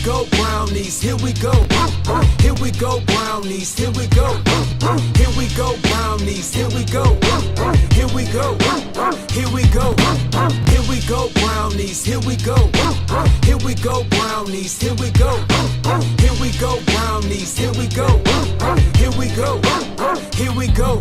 go, brownies, here we go. Here we go, brownies, here we go. Here we go, brownies, here we go. Here we go, here we go. Here we go, brownies, here we go. Here we go, brownies, here we go. Here we go, brownies, here we go. Here we go, here we go.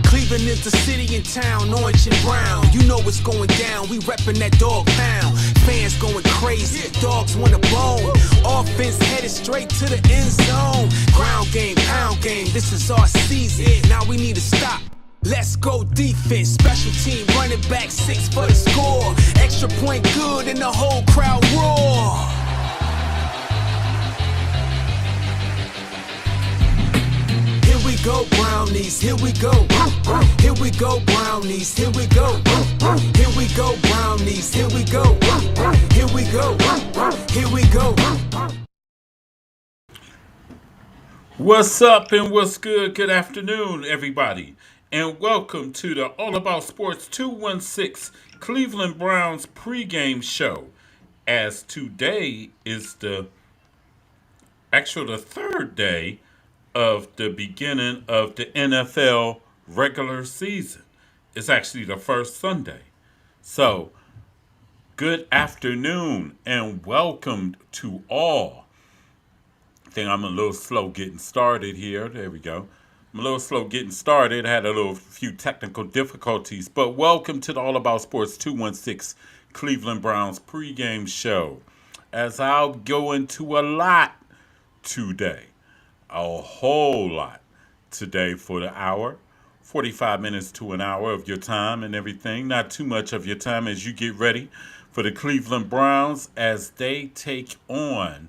Cleveland is the city and town, orange and brown. You know what's going down, we reppin' that dog pound. Fans going crazy, dogs want a bone. Offense headed straight to the end zone. Ground game, pound game, this is our season. Now we need to stop. Let's go defense, special team, running back 6 for the score. Extra point good and the whole crowd roar. Here we go, brownies, here we go. Here we go, brownies, here we go. Here we go, brownies, here we go. Here we go, here we go. What's up and what's good? Good afternoon, everybody. And welcome to the AllAboutSports216 Cleveland Browns pregame show. As today is the third day of the beginning of the NFL regular season. It's actually the first Sunday. So, good afternoon and welcome to all. I think I'm a little slow getting started here. There we go. I'm a little slow getting started. I had a few technical difficulties, but welcome to the All About Sports 216 Cleveland Browns pregame show. As I'll go into a lot today, a whole lot today for the hour, 45 minutes to an hour of your time and everything. Not too much of your time as you get ready for the Cleveland Browns as they take on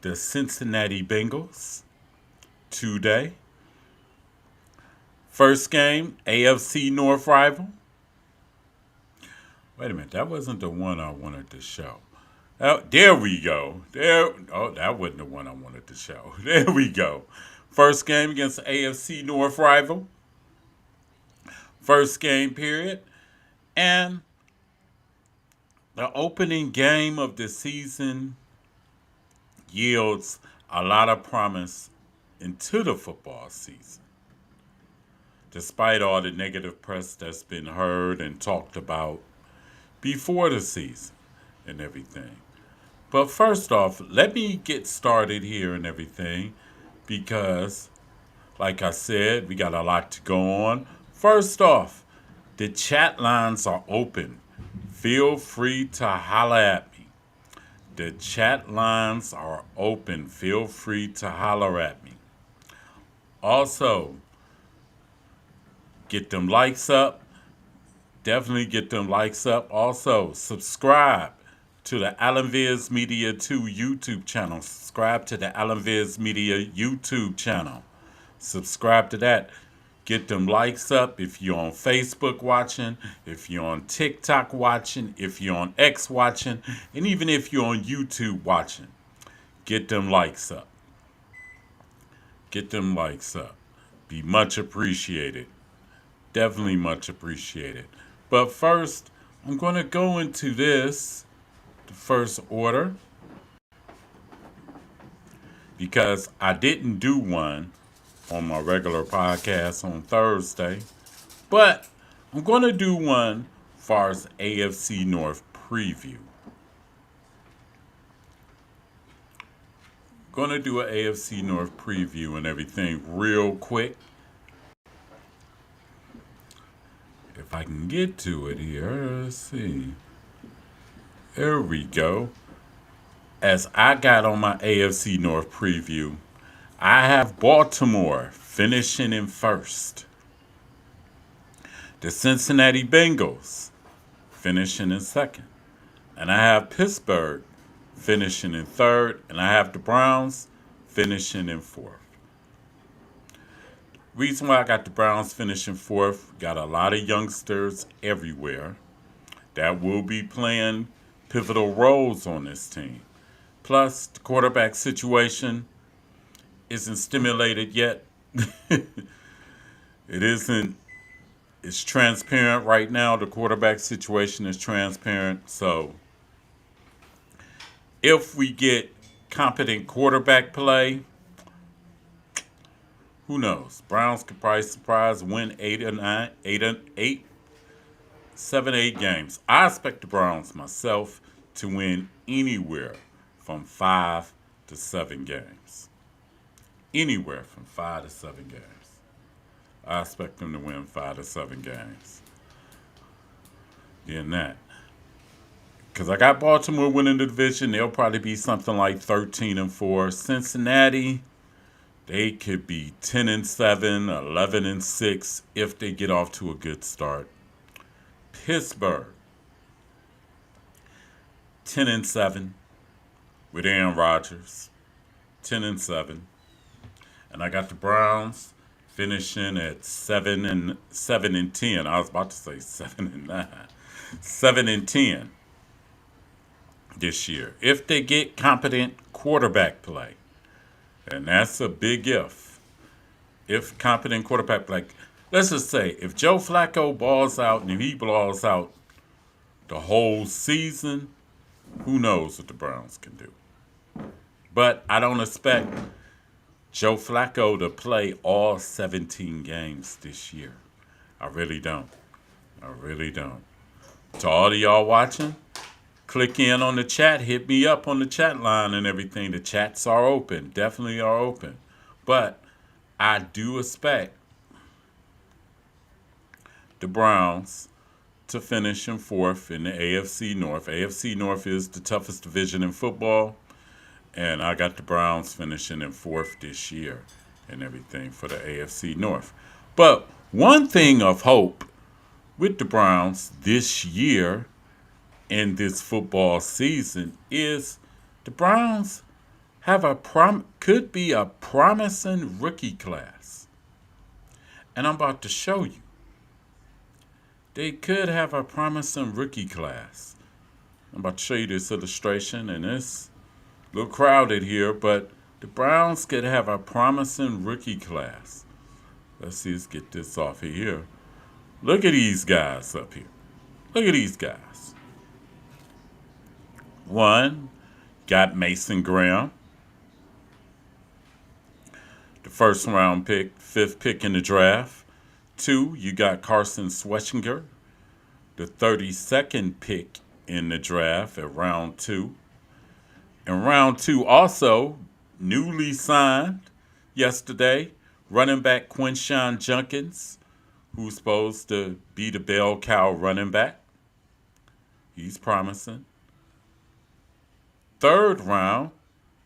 the Cincinnati Bengals today. First game, AFC North rival. Wait a minute, that wasn't the one I wanted to show. Oh, there we go. That wasn't the one I wanted to show. There we go. First game against the AFC North rival. First game period. And the opening game of the season yields a lot of promise into the football season. Despite all the negative press that's been heard and talked about before the season and everything. But first off, let me get started here and everything because, like I said, we got a lot to go on. First off, the chat lines are open. Feel free to holler at me. The chat lines are open. Feel free to holler at me. Also, get them likes up. Definitely get them likes up. Also, subscribe to the Alan Viz Media 2 YouTube channel. Subscribe to the Alan Viz Media YouTube channel. Subscribe to that. Get them likes up if you're on Facebook watching, if you're on TikTok watching, if you're on X watching, and even if you're on YouTube watching. Get them likes up. Get them likes up. Be much appreciated. Definitely much appreciated. But first, I'm going to go into the first order, because I didn't do one on my regular podcast on Thursday, but I'm going to do one as far as AFC North preview. Going to do an AFC North preview and everything real quick. If I can get to it here, let's see. There we go. As I got on my AFC North preview, I have Baltimore finishing in first. The Cincinnati Bengals finishing in second. And I have Pittsburgh finishing in third. And I have the Browns finishing in fourth. Reason why I got the Browns finishing fourth, got a lot of youngsters everywhere that will be playing pivotal roles on this team. Plus, the quarterback situation isn't stimulated yet. It isn't. It's transparent right now. The quarterback situation is transparent. So if we get competent quarterback play, who knows? Browns could probably surprise, win 7, 8 games. I expect the Browns myself to win anywhere from 5 to 7 games. Anywhere from 5 to 7 games. I expect them to win 5 to 7 games. Than that. Because I got Baltimore winning the division. They'll probably be something like 13-4. Cincinnati, they could be 10-7, 11-6 if they get off to a good start. Pittsburgh, 10-7 with Aaron Rodgers, 10-7, and I got the Browns finishing at 7-10. I was about to say 7-9, 7-10 this year if they get competent quarterback play, and that's a big if. If competent quarterback play, let's just say if Joe Flacco balls out and if he balls out the whole season, who knows what the Browns can do. But I don't expect Joe Flacco to play all 17 games this year. I really don't. I really don't. To all of y'all watching, click in on the chat. Hit me up on the chat line and everything. The chats are open. Definitely are open. But I do expect the Browns to finish in fourth in the AFC North. AFC North is the toughest division in football, and I got the Browns finishing in fourth this year and everything for the AFC North. But one thing of hope with the Browns this year in this football season is the Browns have could be a promising rookie class. And I'm about to show you. They could have a promising rookie class. I'm about to show you this illustration, and it's a little crowded here, but the Browns could have a promising rookie class. Let's see, let's get this off of here. Look at these guys up here. Look at these guys. One, got Mason Graham, the first round pick, 5th pick in the draft. 2, you got Carson Schwarzenegger, the 32nd pick in the draft at round 2. In round 2 also, newly signed yesterday, running back Quinshawn Junkins, who's supposed to be the bell cow running back. He's promising. 3rd round,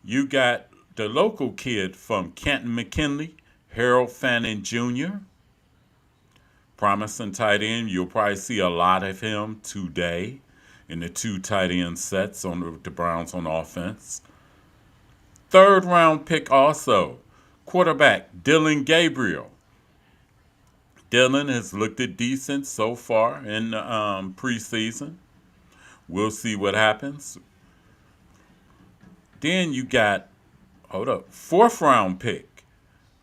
you got the local kid from Canton McKinley, Harold Fannin Jr., promising tight end. You'll probably see a lot of him today in the 2 tight end sets on the Browns on offense. 3rd round pick also, quarterback Dylan Gabriel. Dylan has looked decent so far in the preseason. We'll see what happens. Then you got, 4th round pick,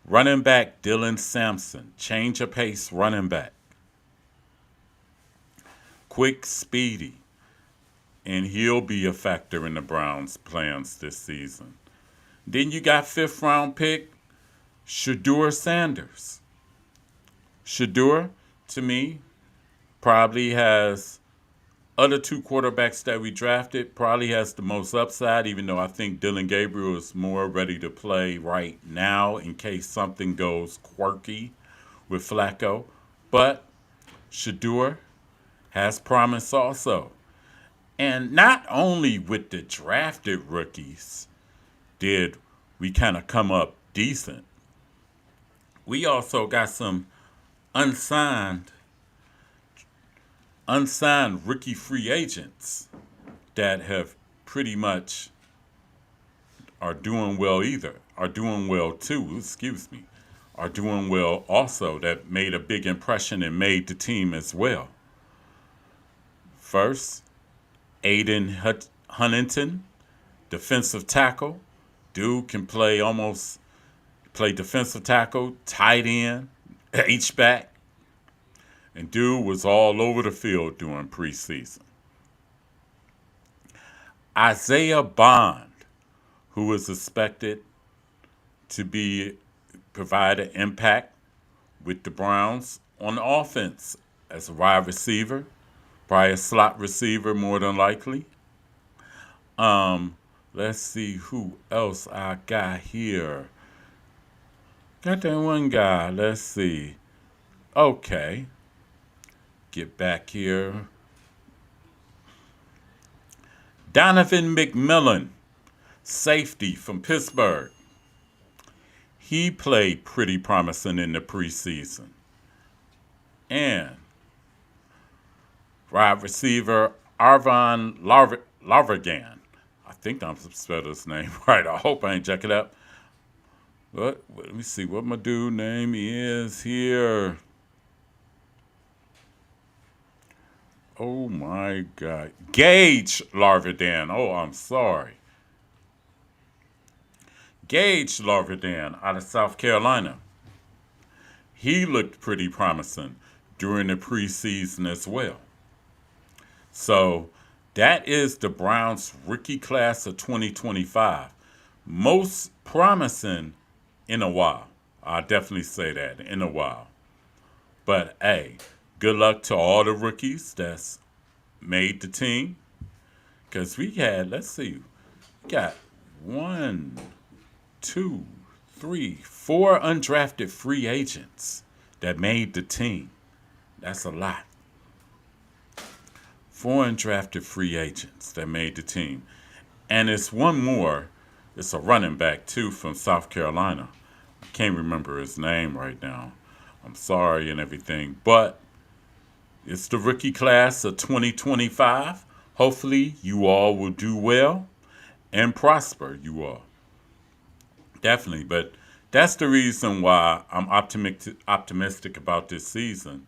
running back Dylan Sampson, change of pace running back. Quick, speedy, and he'll be a factor in the Browns' plans this season. Then you got 5th round pick Shedeur Sanders. Shedeur, to me, probably has, other 2 quarterbacks that we drafted, probably has the most upside, even though I think Dylan Gabriel is more ready to play right now in case something goes quirky with Flacco. But Shedeur has promise also. And not only with the drafted rookies did we kind of come up decent, we also got some unsigned rookie free agents that have pretty much are doing well are doing well also, that made a big impression and made the team as well. First, Aiden Huntington, defensive tackle. Dude can play defensive tackle, tight end, H-back. And dude was all over the field during preseason. Isaiah Bond, who is expected to be provide an impact with the Browns on offense as a wide receiver, probably a slot receiver more than likely. Um, let's see who else I got here. Got that one guy. Let's see. Okay, get back here. Donovan McMillan, safety from Pittsburgh. He played pretty promising in the preseason. And wide receiver Arvon Larvagan. I think I'm spelled his name right. I hope I ain't jack it up. But let me see what my dude name is here. Oh my God. Gage Larvadan. Oh, I'm sorry. Gage Larvadan out of South Carolina. He looked pretty promising during the preseason as well. So that is the Browns rookie class of 2025. Most promising in a while. I'll definitely say that, in a while. But hey, good luck to all the rookies that's made the team. Because we had, let's see, we got 1, 2, 3, 4 undrafted free agents that made the team. That's a lot. 4 undrafted free agents that made the team. And it's one more. It's a running back, too, from South Carolina. I can't remember his name right now. I'm sorry and everything. But it's the rookie class of 2025. Hopefully, you all will do well and prosper, you all. Definitely. But that's the reason why I'm optimistic about this season,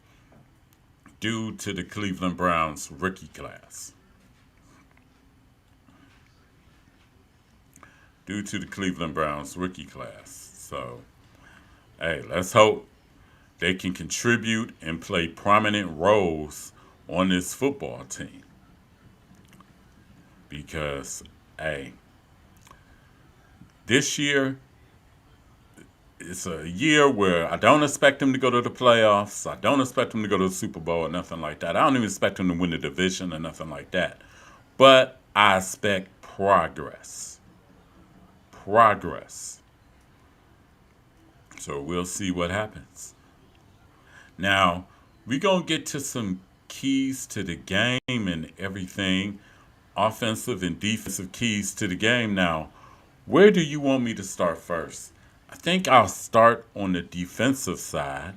due to the Cleveland Browns rookie class. Due to the Cleveland Browns rookie class. So, hey, let's hope they can contribute and play prominent roles on this football team. Because, hey, this year, it's a year where I don't expect them to go to the playoffs. I don't expect them to go to the Super Bowl or nothing like that. I don't even expect them to win the division or nothing like that. But I expect progress. Progress. So we'll see what happens. Now, we're going to get to some keys to the game and everything. Offensive and defensive keys to the game. Now, where do you want me to start first? I think I'll start on the defensive side.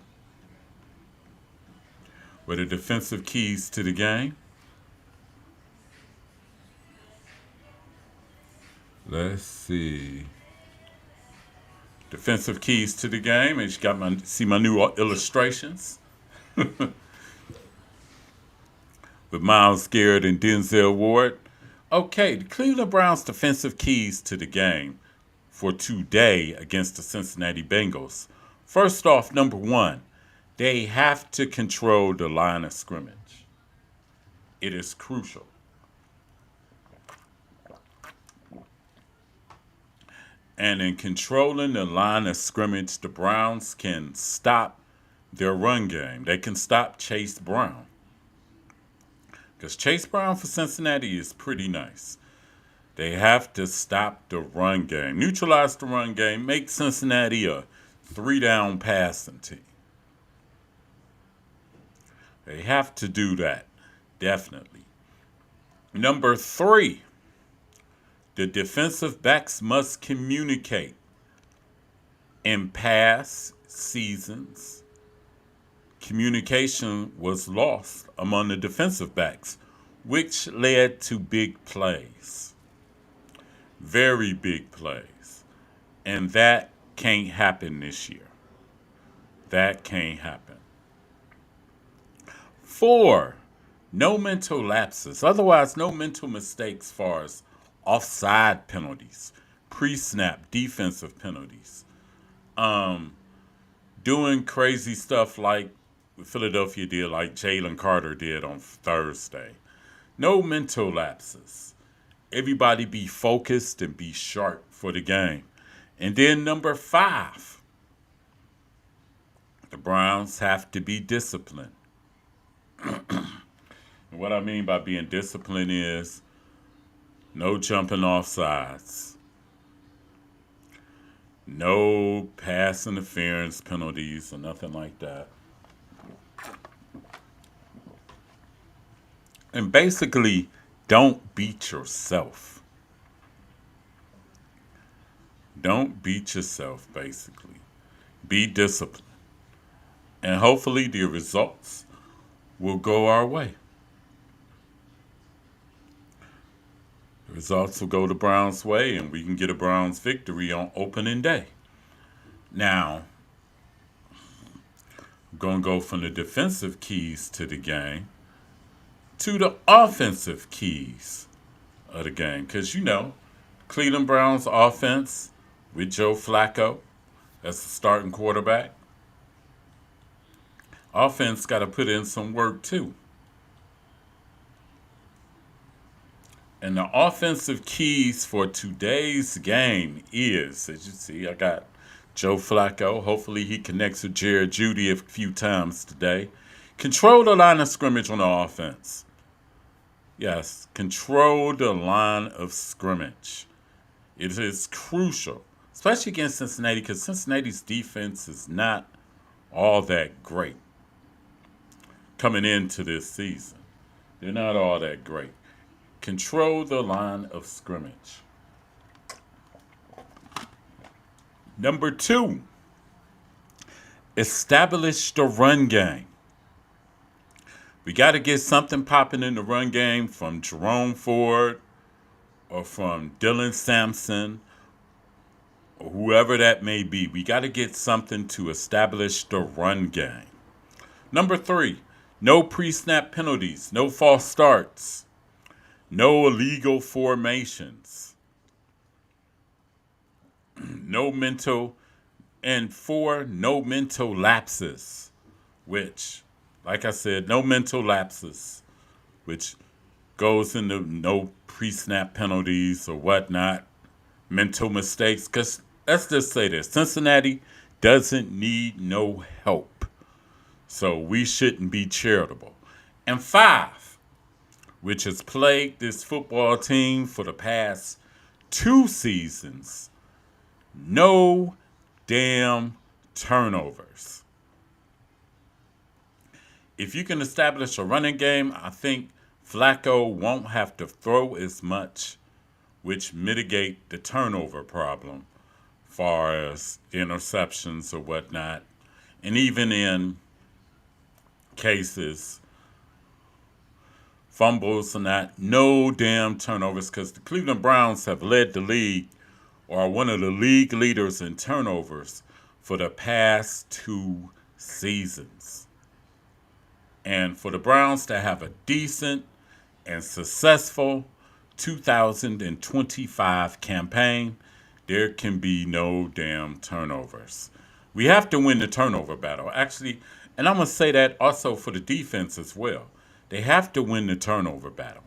With the defensive keys to the game. Let's see. Defensive keys to the game. And you got my new illustrations. With Myles Garrett and Denzel Ward. Okay, the Cleveland Browns' defensive keys to the game for today against the Cincinnati Bengals. First off, number 1, they have to control the line of scrimmage. It is crucial. And in controlling the line of scrimmage, the Browns can stop their run game. They can stop Chase Brown. Because Chase Brown for Cincinnati is pretty nice. They have to stop the run game, neutralize the run game, make Cincinnati a 3-down passing team. They have to do that, definitely. Number 3, the defensive backs must communicate. In past seasons, communication was lost among the defensive backs, which led to big plays. Very big plays. And that can't happen this year. That can't happen. 4, no mental lapses. Otherwise, no mental mistakes as far as offside penalties, pre-snap defensive penalties. Doing crazy stuff like Philadelphia did, like Jalen Carter did on Thursday. No mental lapses. everybody be focused and be sharp for the game. And then number 5, the Browns have to be disciplined. And what I mean by being disciplined is no jumping off sides, no pass interference penalties or nothing like that. And basically, don't beat yourself. Don't beat yourself, basically. Be disciplined. And hopefully the results will go our way. The results will go the Browns' way, and we can get a Browns victory on opening day. Now, I'm going to go from the defensive keys to the game to the offensive keys of the game. Because, Cleveland Browns offense with Joe Flacco as the starting quarterback, offense got to put in some work too. And the offensive keys for today's game is, as you see, I got Joe Flacco. Hopefully he connects with Jared Jeudy a few times today. Control the line of scrimmage on the offense. Yes, control the line of scrimmage. It is crucial, especially against Cincinnati, because Cincinnati's defense is not all that great coming into this season. They're not all that great. Control the line of scrimmage. Number 2, establish the run game. We got to get something popping in the run game from Jerome Ford or from Dylan Sampson or whoever that may be. We got to get something to establish the run game. Number 3, no pre-snap penalties, no false starts, no illegal formations, no mental lapses, which, like I said, no mental lapses, which goes into no pre-snap penalties or whatnot, mental mistakes. Because let's just say this, Cincinnati doesn't need no help. So we shouldn't be charitable. And 5, which has plagued this football team for the past 2 seasons, no damn turnovers. If you can establish a running game, I think Flacco won't have to throw as much, which mitigate the turnover problem, far as interceptions or whatnot. And even in cases, fumbles and that, no damn turnovers, because the Cleveland Browns have led the league, or are one of the league leaders in turnovers for the past 2 seasons. And for the Browns to have a decent and successful 2025 campaign, there can be no damn turnovers. We have to win the turnover battle. Actually, and I'm going to say that also for the defense as well. They have to win the turnover battle.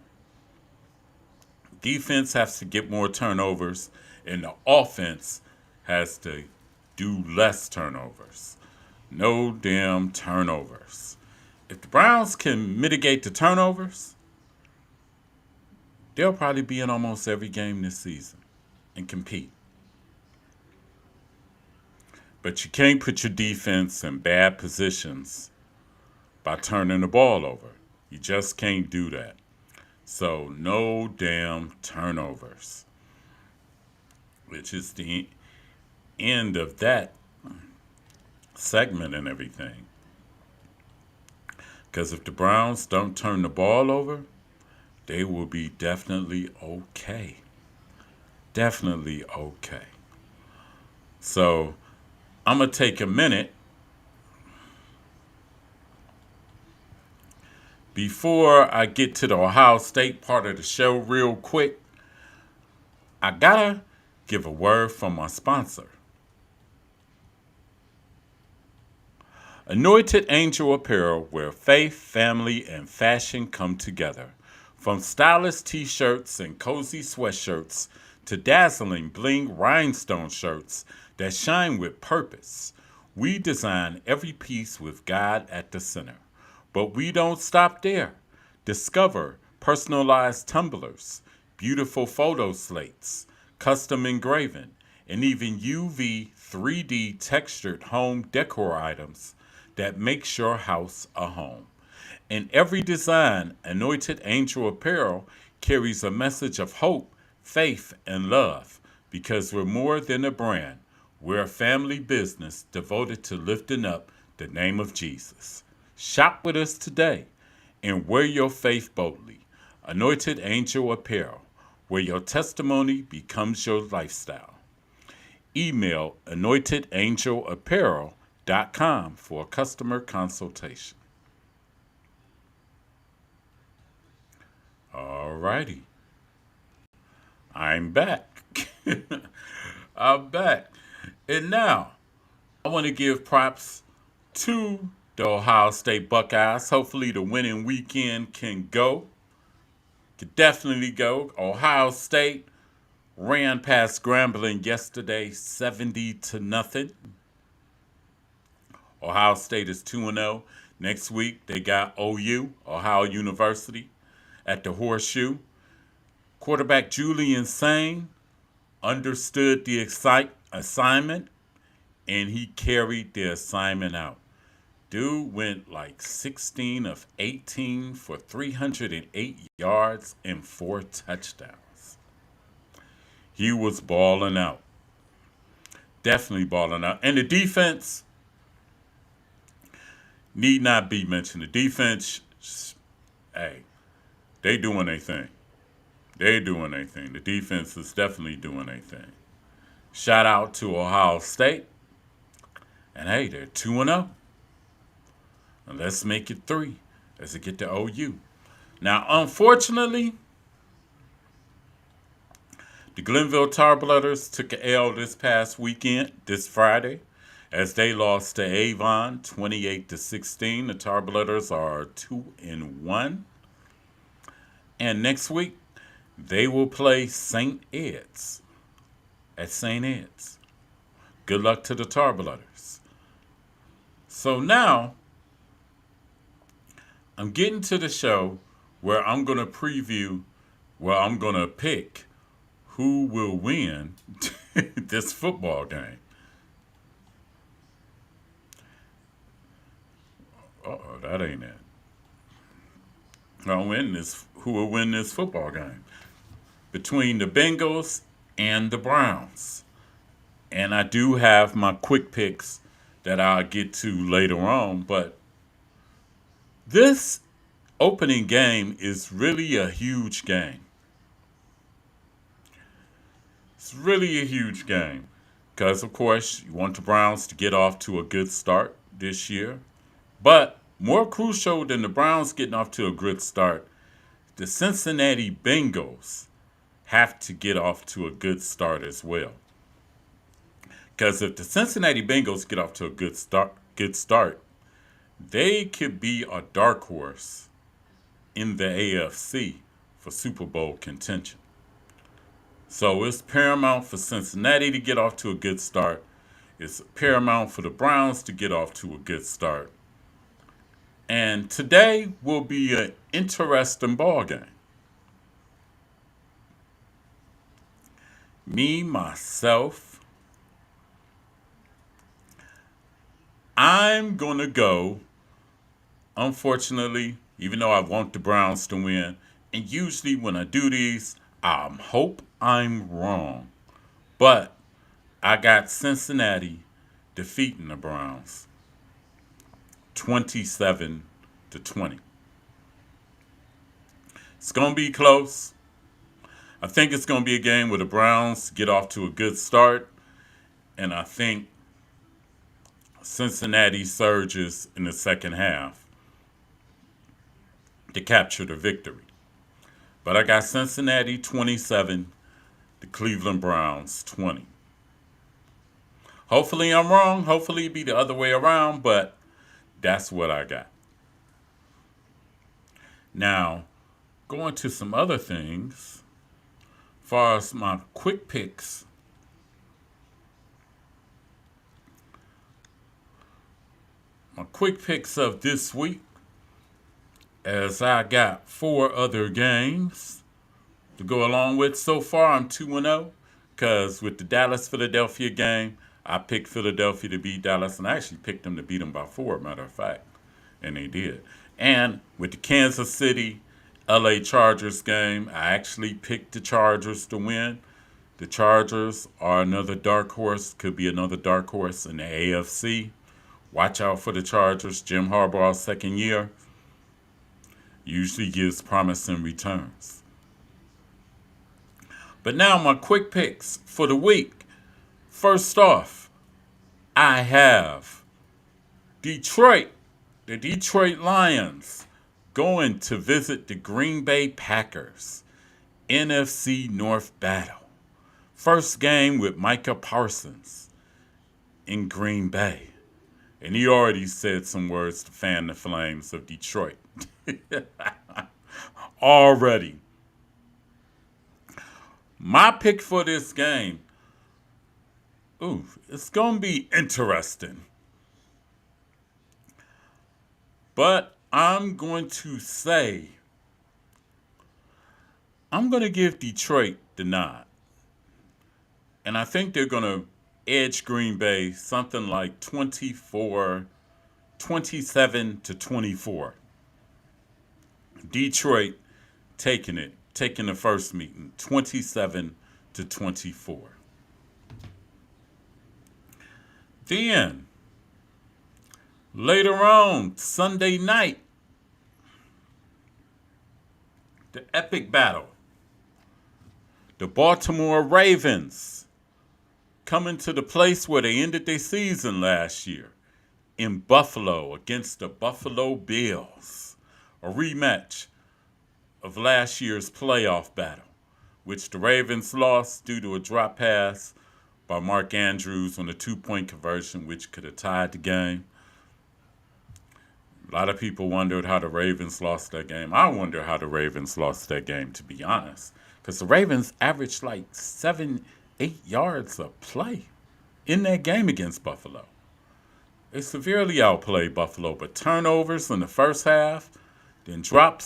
Defense has to get more turnovers, and the offense has to do less turnovers. No damn turnovers. If the Browns can mitigate the turnovers, they'll probably be in almost every game this season and compete. But you can't put your defense in bad positions by turning the ball over. You just can't do that. So no damn turnovers, which is the end of that segment and everything. Because if the Browns don't turn the ball over, they will be definitely okay. Definitely okay. So I'm going to take a minute before I get to the Ohio State part of the show real quick. I got to give a word from my sponsor. Anointed Angel Apparel, where faith, family, and fashion come together. From stylish t-shirts and cozy sweatshirts to dazzling bling rhinestone shirts that shine with purpose, we design every piece with God at the center. But we don't stop there. Discover personalized tumblers, beautiful photo slates, custom engraving, and even UV 3D textured home decor items that makes your house a home. In every design, Anointed Angel Apparel carries a message of hope, faith, and love because we're more than a brand. We're a family business devoted to lifting up the name of Jesus. Shop with us today and wear your faith boldly. Anointed Angel Apparel, where your testimony becomes your lifestyle. Email anointedangel.apparel.com for a customer consultation. Alrighty. I'm back. I'm back. And now, I want to give props to the Ohio State Buckeyes. Hopefully, the winning weekend can go. Could definitely go. Ohio State ran past Grambling yesterday 70-0. Ohio State is 2-0. Next week, they got OU, Ohio University, at the Horseshoe. Quarterback Julian Sain understood the assignment, and he carried the assignment out. Dude went like 16 of 18 for 308 yards and 4 touchdowns. He was balling out. Definitely balling out. And the defense need not be mentioned. The defense, hey, they doing their thing. They doing their thing. The defense is definitely doing their thing. Shout out to Ohio State. And hey, they're 2-0. And let's make it 3 as they get to OU. Now, unfortunately, the Glenville Tarblooders took an L this past weekend, this Friday, as they lost to Avon 28-16. The Tarblooders are 2-1. And next week, they will play St. Ed's at St. Ed's. Good luck to the Tarblooders. So now, I'm getting to the show where I'm going to preview, where I'm going to pick who will win this football game. Uh-oh, that ain't it. Who will win this football game between the Bengals and the Browns. And I do have my quick picks that I'll get to later on, but this opening game is really a huge game. It's really a huge game because, of course, you want the Browns to get off to a good start this year. But more crucial than the Browns getting off to a good start, the Cincinnati Bengals have to get off to a good start as well. Because if the Cincinnati Bengals get off to a good start, they could be a dark horse in the AFC for Super Bowl contention. So it's paramount for Cincinnati to get off to a good start. It's paramount for the Browns to get off to a good start. And today will be an interesting ball game. Me, myself, I'm going to go, unfortunately, even though I want the Browns to win, and usually when I do these, I hope I'm wrong. But I got Cincinnati defeating the Browns 27-20. It's going to be close. I think it's going to be a game where the Browns get off to a good start, and I think Cincinnati surges in the second half to capture the victory. But I got Cincinnati 27, the Cleveland Browns 20. Hopefully I'm wrong. Hopefully it'll be the other way around, but that's what I got. Now, going to some other things. As far as my quick picks, of this week, as I got 4 other games to go along with. So far, I'm 2-0 because with the Dallas-Philadelphia game, I picked Philadelphia to beat Dallas, and I actually picked them to beat them by 4, matter of fact, and they did. And with the Kansas City LA Chargers game, I actually picked the Chargers to win. The Chargers are another dark horse, could be another dark horse in the AFC. Watch out for the Chargers. Jim Harbaugh's second year usually gives promising returns. But now my quick picks for the week. First off, I have Detroit, the Detroit Lions, going to visit the Green Bay Packers. NFC North battle. First game with Micah Parsons in Green Bay. And he already said some words to fan the flames of Detroit. Already. My pick for this game, it's going to be interesting. But I'm going to say, I'm going to give Detroit the nod. And I think they're going to edge Green Bay something like 27-24. Detroit taking the first meeting, 27-24. Then, later on, Sunday night, the epic battle. The Baltimore Ravens coming to the place where they ended their season last year in Buffalo against the Buffalo Bills. A rematch of last year's playoff battle, which the Ravens lost due to a drop pass by Mark Andrews on a 2-point conversion, which could have tied the game. A lot of people wondered how the Ravens lost that game. I wonder how the Ravens lost that game, to be honest, because the Ravens averaged like 7-8 yards a play in that game against Buffalo. They severely outplayed Buffalo, but turnovers in the first half, then drop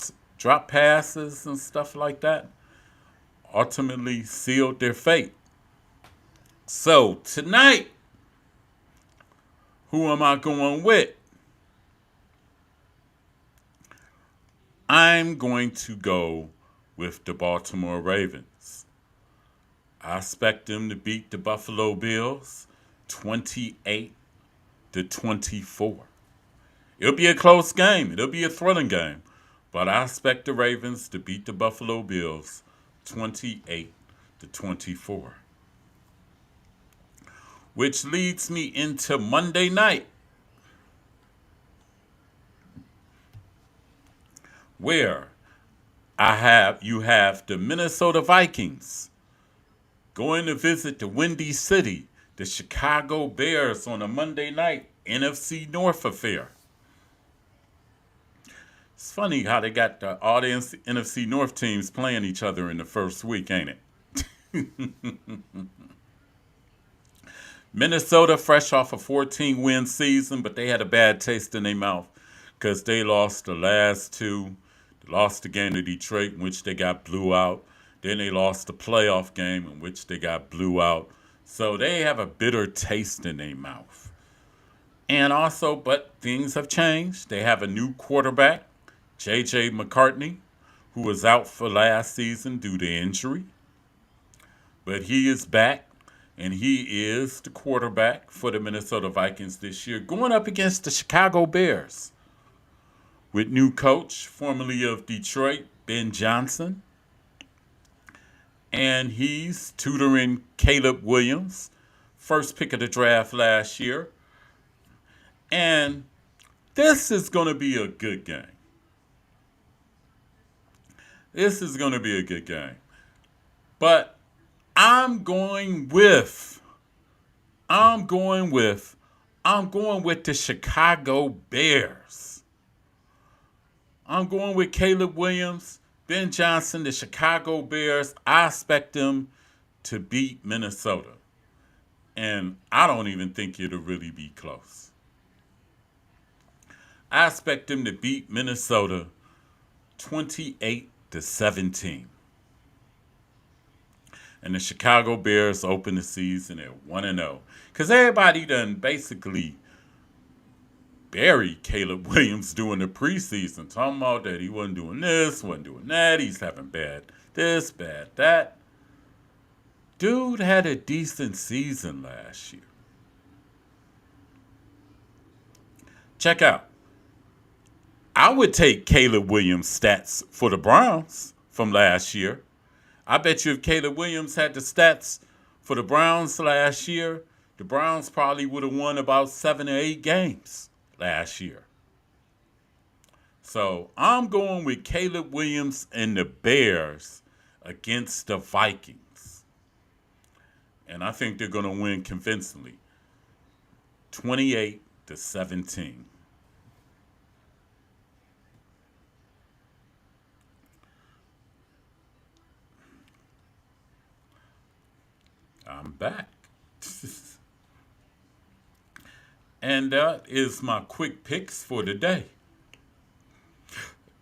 passes and stuff like that, ultimately sealed their fate. So tonight, who am I going with? I'm going to go with the Baltimore Ravens. I expect them to beat the Buffalo Bills 28-24. It'll be a close game. It'll be a thrilling game. But I expect the Ravens to beat the Buffalo Bills 28-24. Which leads me into Monday night, where you have the Minnesota Vikings going to visit the Windy City, the Chicago Bears, on a Monday night NFC North affair. It's funny how they got all the NFC North teams playing each other in the first week, ain't it? Minnesota, fresh off a 14-win season, but they had a bad taste in their mouth because they lost the last two. They lost the game to Detroit, in which they got blew out. Then they lost the playoff game, in which they got blew out. So they have a bitter taste in their mouth. And also, but things have changed. They have a new quarterback, J.J. McCartney, who was out for last season due to injury. But he is back, and he is the quarterback for the Minnesota Vikings this year, going up against the Chicago Bears with new coach, formerly of Detroit, Ben Johnson. And he's tutoring Caleb Williams, first pick of the draft last year. And this is going to be a good game. This is going to be a good game. But I'm going with the Chicago Bears. I'm going with Caleb Williams Ben Johnson, the Chicago Bears, I expect them to beat Minnesota. And I don't even think it'll really be close. I expect them to beat Minnesota 28-17. And the Chicago Bears open the season at 1-0. Because everybody done basically buried Caleb Williams during the preseason. Talking about that he wasn't doing this, wasn't doing that. He's having bad this, bad that. Dude had a decent season last year. Check out. I would take Caleb Williams' stats for the Browns from last year. I bet you if Caleb Williams had the stats for the Browns last year, the Browns probably would have won about 7 or 8 games last year. So I'm going with Caleb Williams and the Bears against the Vikings. And I think they're going to win convincingly. 28-17. I'm back. And that is my quick picks for today.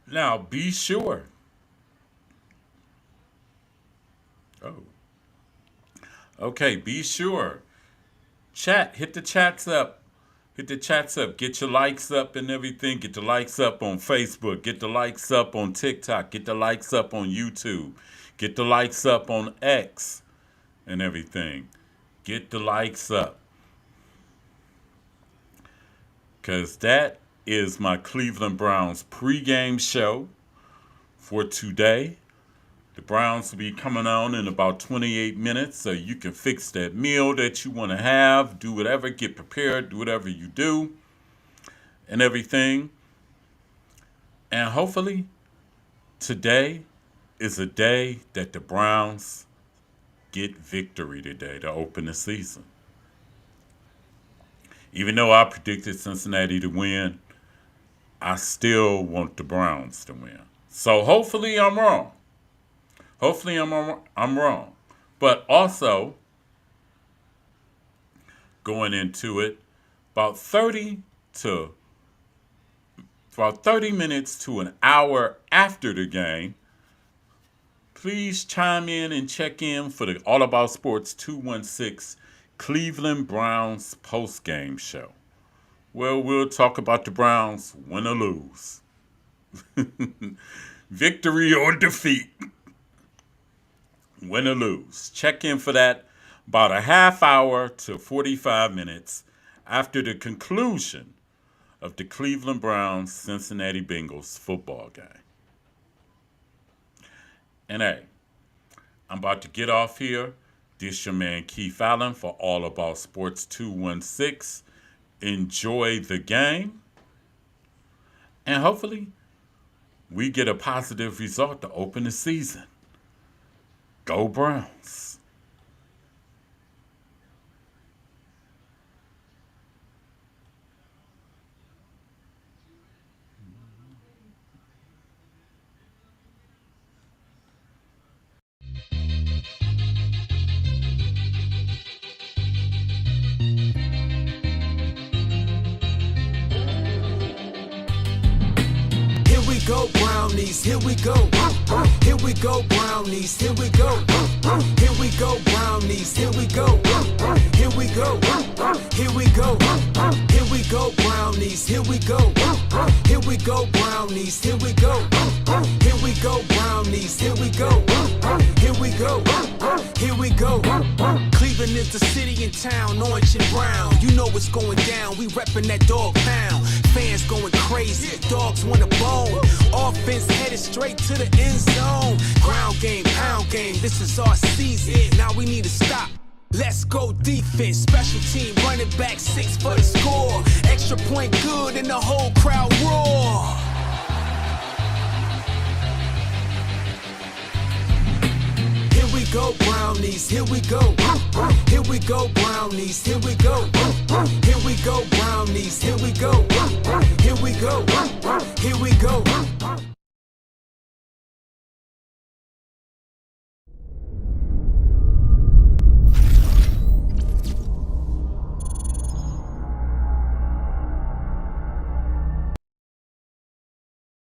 Now, be sure. Oh. Okay, be sure. Chat, hit the chats up. Hit the chats up. Get your likes up and everything. Get the likes up on Facebook. Get the likes up on TikTok. Get the likes up on YouTube. Get the likes up on X and everything. Get the likes up. Because that is my Cleveland Browns pregame show for today. The Browns will be coming on in about 28 minutes, so you can fix that meal that you want to have, do whatever, get prepared, do whatever you do, and everything. And hopefully, today is a day that the Browns get victory today to open the season. Even though I predicted Cincinnati to win, I still want the Browns to win. So hopefully I'm wrong. Hopefully I'm wrong. But also, going into it, about 30 minutes to an hour after the game, please chime in and check in for the AllAboutSports216 Cleveland Browns post-game show, where we'll talk about the Browns win or lose. Victory or defeat. Win or lose. Check in for that about a half hour to 45 minutes after the conclusion of the Cleveland Browns Cincinnati Bengals football game. And hey, I'm about to get off here. This your man Keith Allen for All About Sports 216. Enjoy the game. And hopefully we get a positive result to open the season. Go Browns. Go Brownies, here we go. Here we go Brownies, here we go. Here we go Brownies, here we go. Here we go. Here we go. Here we go Brownies, here we go. Here we go Brownies, here we go. Here we go Brownies, here we go. Here we go. Here we go. Cleveland is the city and town, orange and brown. You know what's going down. We reppin' that dog pound. Fans going crazy, dogs want a bone. Offense headed straight to the end zone. Ground game, pound game, this is our season. Now we need to stop. Let's go defense, special team, running back 6 for the score. Extra point good and the whole crowd roar. Here we go Brownies, here we go. Here we go Brownies, here we go. Here we go Brownies, here we go.